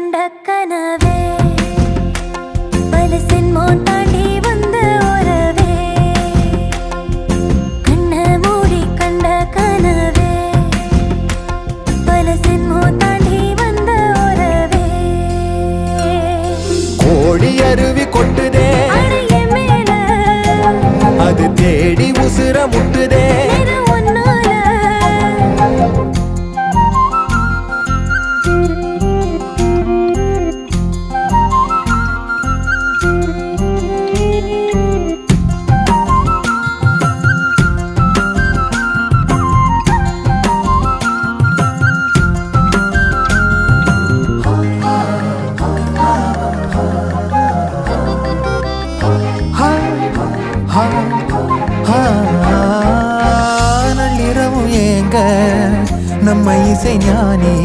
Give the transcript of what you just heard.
கண்ட கனவே பல சென்மோ தாண்டி வந்த உறவே கண்ண மூடி கண்ட கனவே பல சென்மோ தாண்டி வந்த உறவே கோடி அருவி கொட்டுதே மேல அது தேடி உசுர முட்டுதே நள்ளிரவும் ஏங்க நம்ம இசை ஞானி